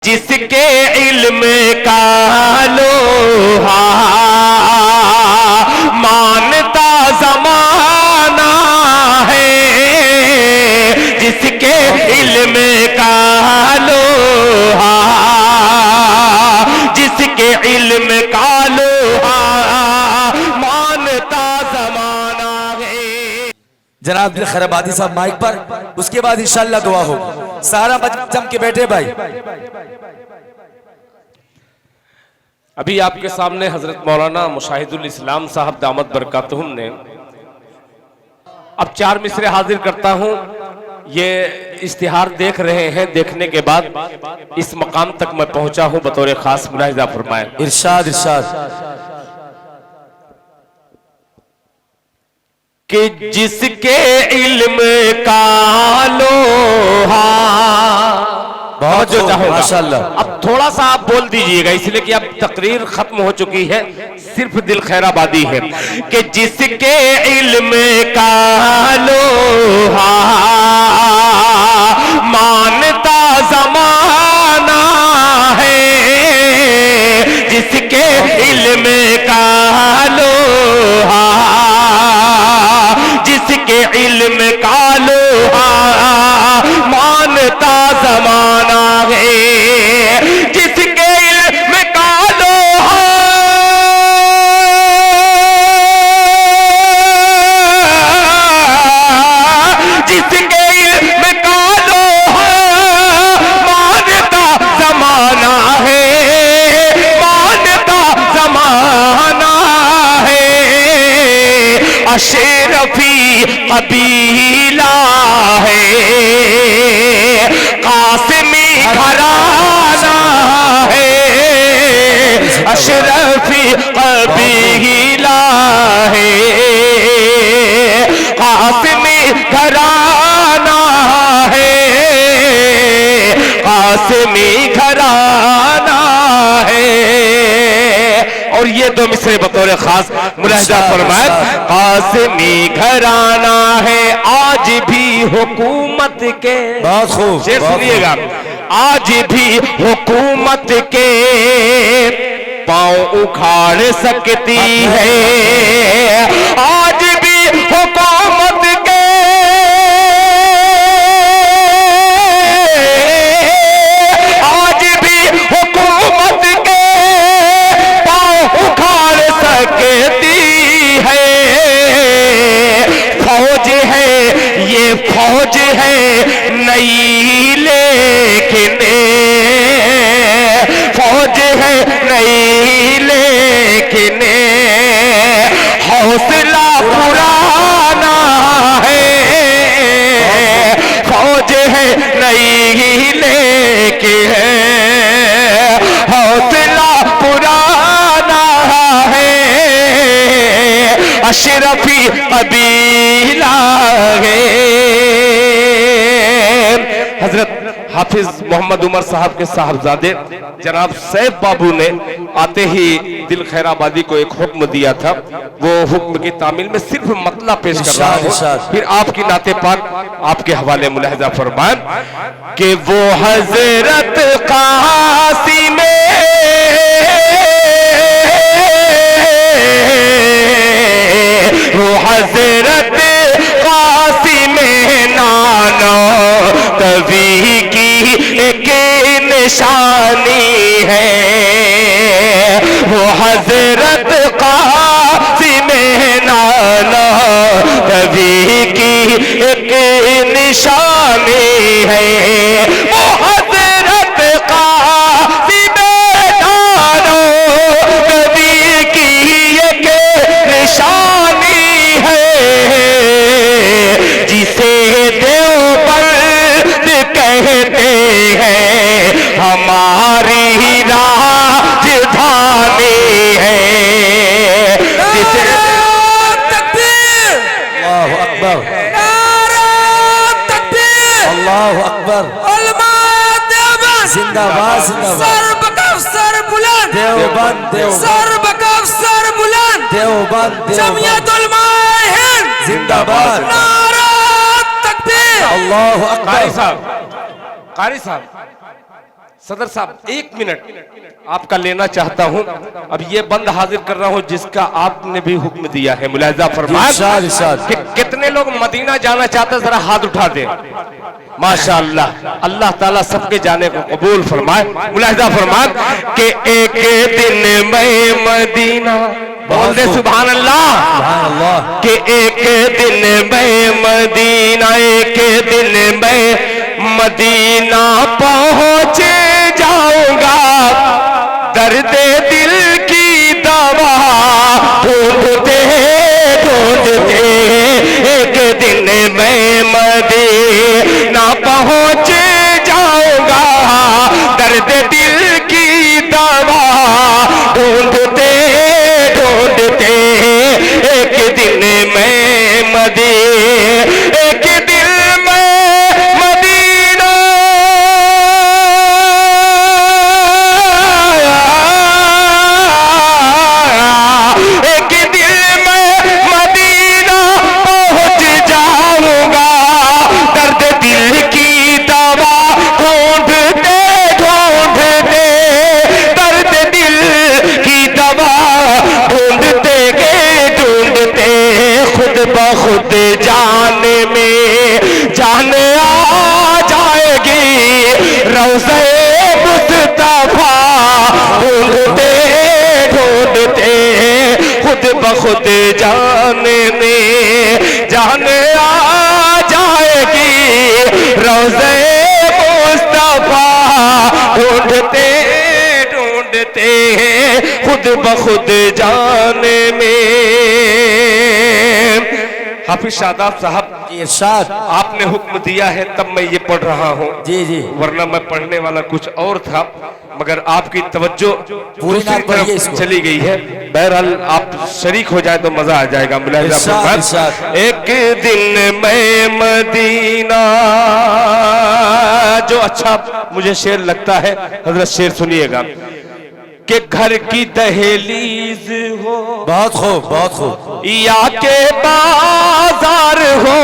जिसके इल्म का लोहा मानता जमाना है, जिसके इल्म का लोहा, जिसके इल्म का लोहा मानता जमाना है। जनाब दिल खैराबादी साहब माइक पर, उसके बाद इंशाअल्लाह दुआ हो। सारा मजलिस जम के बैठे भाई। अभी आपके सामने हजरत मौलाना मुशाहिदुल इस्लाम साहब दामत बरकातहुम ने अब 4 मिसरे हाजिर करता हूं। ये इश्तिहार देख रहे हैं, देखने के बाद इस मकाम तक मैं पहुंचा हूं, बतौर खास मुलाहिजा फरमाएं। इरशाद इरशाद कि जिसके इल्म का लोहा, बहुत जो चाहोगा माशाअल्लाह। अब थोड़ा सा आप बोल दीजिएगा, इसलिए कि अब तकरीर खत्म हो चुकी है, सिर्फ दिल खैराबादी है। कि जिसके इल्म का लोहा मानता जमाना है, जिसके इल्म का लोहा, जिसके इल्म का लोहा मानता जमाना है, जिसके इल्म का लोहा, जिसके इल्म का लोहा मानता जमाना है, मानता जमाना है। अशरफी कबीला है, कासिमी घराना है, अशरफी कबीला है, कासिमी घराना है, कासिमी घराना है। और ये 2 मिसरे बतौर खास मुलाहिजा फरमाए। कासिमी घराना है आज भी हुकूमत के, बहुत खूब, शेर सुनिएगा, आज भी हुकूमत के पांव उखाड़ सकती है, आज भी हुकूमत के, आज भी हुकूमत के पांव उखाड़ सकती है। फौज है ये फौज है नई, लेकिन फौज है नई, लेकिन हौसला पुराना है। फौज है नई, लेकिन हौसला पुराना है। अशरफी कबीला है। हजरत हाफिज मोहम्मद उमर साहब के साहबजादे जनाब सैफ बाबू ने आते ही दिल खैराबादी को एक हुक्म दिया था, वो हुक्म की तामील में सिर्फ मतला पेश कर रहा हूं, फिर आपकी नाते पाक आपके हवाले मुलाहिजा फरमाएं। कि वो हजरत कासिम वो हजरत कासिम नानो कभी की एक निशानी है, वो हजरत कासिम नानो कभी की एक निशानी है, वो हजरत कासिम नानो कभी की एक निशानी है। जिसे देवबंद कहते हैं हमारी राजधानी है, जिसे अल्लाहु अकबर, अल्लाहु अकबर, जिंदाबाद जिंदाबाद, सर बकफ सर बुलंद, देवबंद देवबंद, सर बकफ सर बुलंद, देवबंद जमियत देवबंद, उलमाए हिंद जिंदाबाद, नारा तकबीर। अल्लाहु अकबर। कारी साहब सदर साहब 1 मिनट आपका लेना चाहता हूं। अब ये बंद हाजिर कर रहा हूं जिसका आपने भी हुक्म दिया है। मुलाहिजा फरमाएं कि कितने लोग मदीना जाना चाहते हैं, जरा हाथ उठा दें। माशाअल्लाह, अल्लाह ताला सबके जाने को कबूल फरमाए। मुलाहिजा फरमाएं कि एक दिन मैं मदीना, बोल दे सुभान अल्लाह, कि एक दिन मैं मदीना, एक दिन मैं मदीना पहुंच जाऊंगा, दर्द दिल की दवा ढूंढते ढूंढते एक दिन मैं मदीना पहुंच जाऊंगा, दर्द दिल की दवा ढूंढते ढूंढते एक दिन मैं मदीना, एक दिन खुद जाने में जान आ जाएगी, रोज़े मुस्तफा ढूंढते ढूंढते खुद ब खुद जाने में जान आ जाएगी, रोज़े मुस्तफा ढूंढते ढूंढते खुद ब खुद जाने में। हाफिज शादाब साहब इरशाद, आपने हुक्म दिया है तब मैं ये पढ़ रहा हूँ। जी जी, वरना मैं पढ़ने वाला कुछ और था, मगर आपकी तवज्जो दूसरी तरफ चली गई है। बहरहाल आप शरीक हो जाए तो मजा आ जाएगा। एक दिन मैं मदीना, जो अच्छा मुझे शेर लगता है हजरत शेर सुनिएगा, कि घर की दहलीज हो, बहुत खूब बहुत खूब, या के बाजार हो,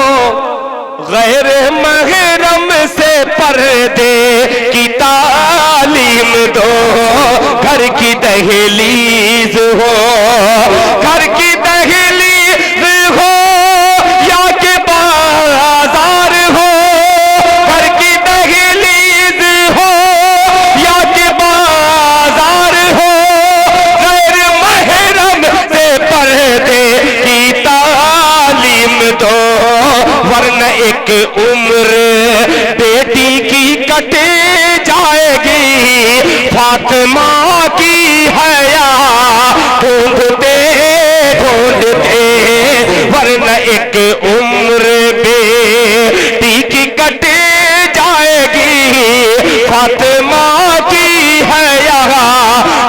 गैर महरम से पर्दे की तालीम दो, घर की दहलीज हो, घर की दहलीज हो, या के बाजार हो, घर की दहलीज हो, या के बाजार हो, गैर महरम से पर्दे की तालीम दो, वरना एक उम्र बेटी की कटे जाएगी, फातिमा की हया ढूंढते ढूंढते, वरना एक उम्र बेटी की कटे जाएगी, फातिमा की हया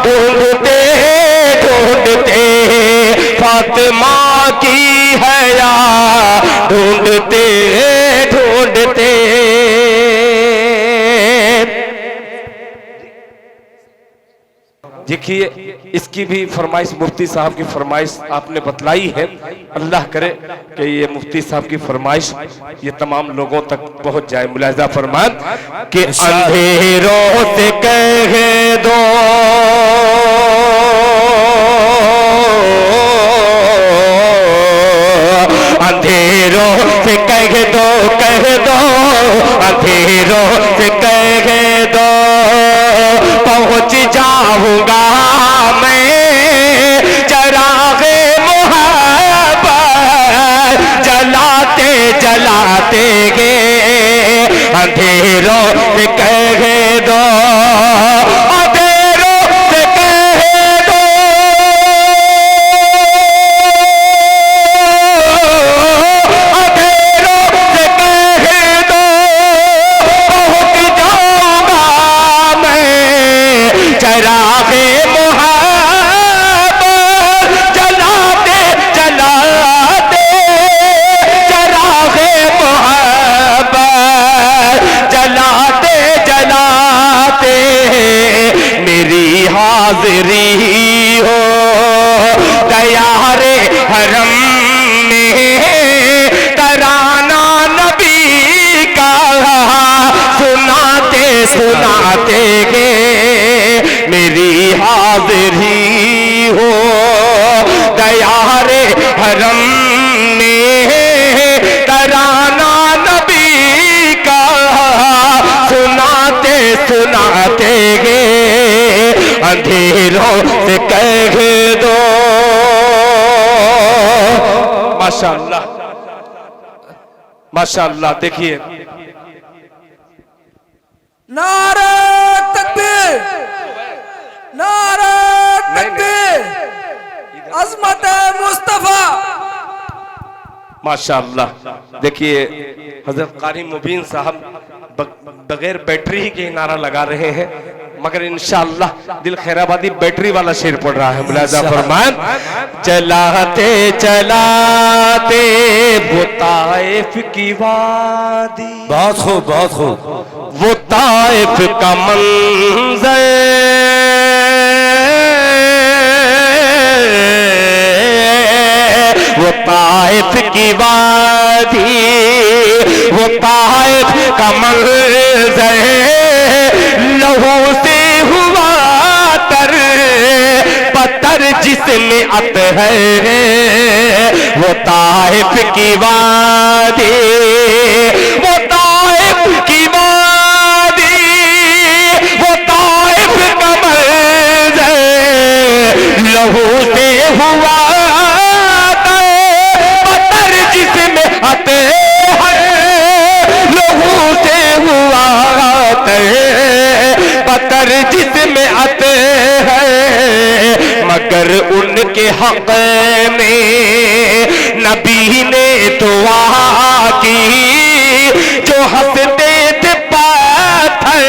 ढूंढते ढूंढते, फातिमा की हया ढूंढते ढूंढते। देखिए इसकी भी फरमाइश मुफ्ती साहब की फरमाइश आपने बतलाई है। अल्लाह करे कि ये मुफ्ती साहब की फरमाइश ये तमाम लोगों तक पहुंच जाए। मुलाहिजा फरमान कि अंधेरों से कह दो, अंधेरों से कह दो, कह दो, अंधेरों से कह दो, पहुंच जाऊंगा मैं चरागे मोहब्बत जलाते जलाते गे, अंधेरों से कह दो, अंधेरों से कह दो, अंधेरों से कह दो, पहुंच जाऊंगा मैं चरागे मोहब्बत जलाते जलाते, चरागे मोहब्बत जलाते जलाते, मेरी हाजिरी हो तैयारे हरम में, तराना नबी का सुनाते सुनाते गे, हाज़िरी हो दयारे हरम ने तराना नबी का सुनाते सुनाते गे अंधेरों से कह दो। माशाअल्लाह माशाअल्लाह। देखिए नारे तकबीर, नारे तकबीर, अज़मत मुस्तफा। माशाअल्लाह। देखिए हजरत कारी मुबीन साहब बगैर बैटरी ही के नारा लगा रहे हैं, मगर इंशाअल्लाह दिल खैराबादी बैटरी वाला शेर पढ़ रहा है। मुलाजा फरमान, चलाते चलाते वो ताइफ की वादी, बहुत खूब बहुत खूब। वो ताइफ का मंज़र, वो ताइफ की वादी, वो ताइफ का मंज़र लहू से हुआ तर पत्थर जिसमें अतहर, वो ताइफ की वादी, वो ताइफ की वादी, वो ताइफ का मंज़र लहू से हुआ तर पत्थर जिसमें अतहर, लहू से हुआ पत्थर जिसमें आते हैं, मगर उनके हक में नबी ने दुआ की जो हंसते थे पत्थर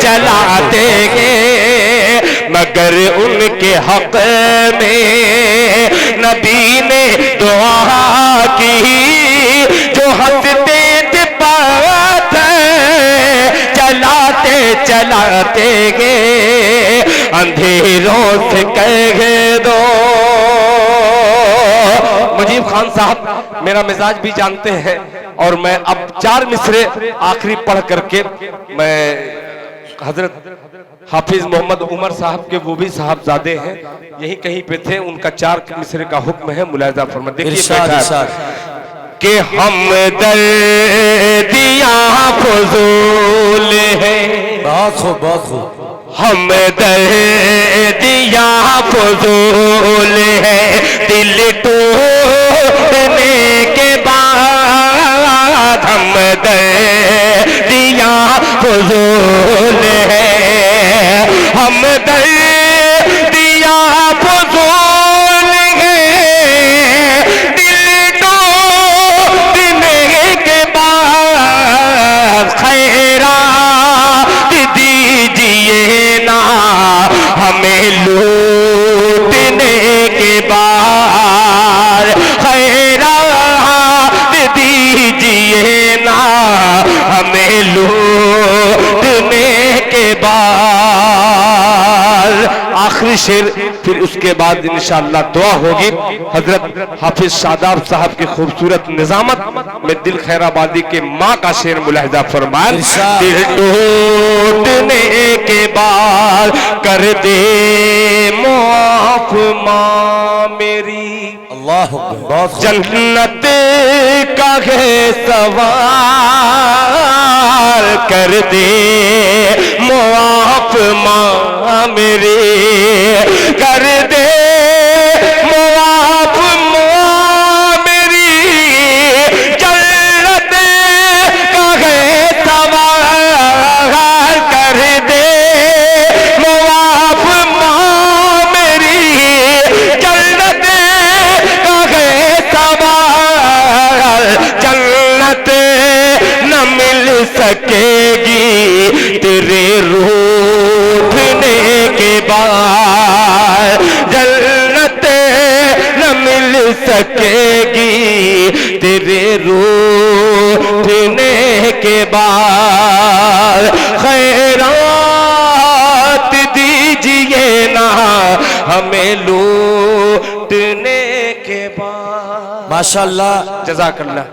जलाते गे, मगर उनके हक में नबी ने दुआ की जो हंसते थे पत्थर चलाते गे अंधेरों से कह दो। मुजीब खान साहब मेरा मिजाज भी जानते हैं, और मैं अब 4 मिसरे आखिरी पढ़ करके मैं हजरत हाफिज मोहम्मद उमर साहब के वो भी साहबजादे हैं, यही कहीं पे थे, उनका 4 मिसरे का हुक्म है। मुलाजा फरमा। देखिए कि हम दर्दियां फजूल है, बहुत खूब बहुत खूब। हम दर्दियां फजूल है, दिल टूटने के बाद हम दर्दियां फजूल है, हम दर्दियां फजूल है, दिल टूटने के बाद खैरात दीजिए ना हमें लूटने के बाद, खैरात दीजिए ना हमें लूटने के बाद। आखिरी शेर, फिर उसके बाद इंशाअल्लाह दुआ होगी। हजरत हाफिज शादाब साहब की खूबसूरत निजामत में दिल खैराबादी के माँ का शेर मुलाहिजा फरमाए। दिल टूटने के बाद कर दे माफ माँ मेरी, अल्लाह बहुत खूब। जन्नत का है सवाल कर दे मुआफ माँ मेरी, कर दे मुआफ माँ मेरी, जन्नत का है सवाल कर दे मुआफ माँ मेरी, जन्नत का है सवाल, जन्नत न मिल सकेगी तेरे रूठने के बाद, जन्नत न मिल सकेगी तेरे रूठने के बाद, खैरात दीजिए ना हमें लूटने के बाद। माशाअल्लाह, जज़ाकल्लाह।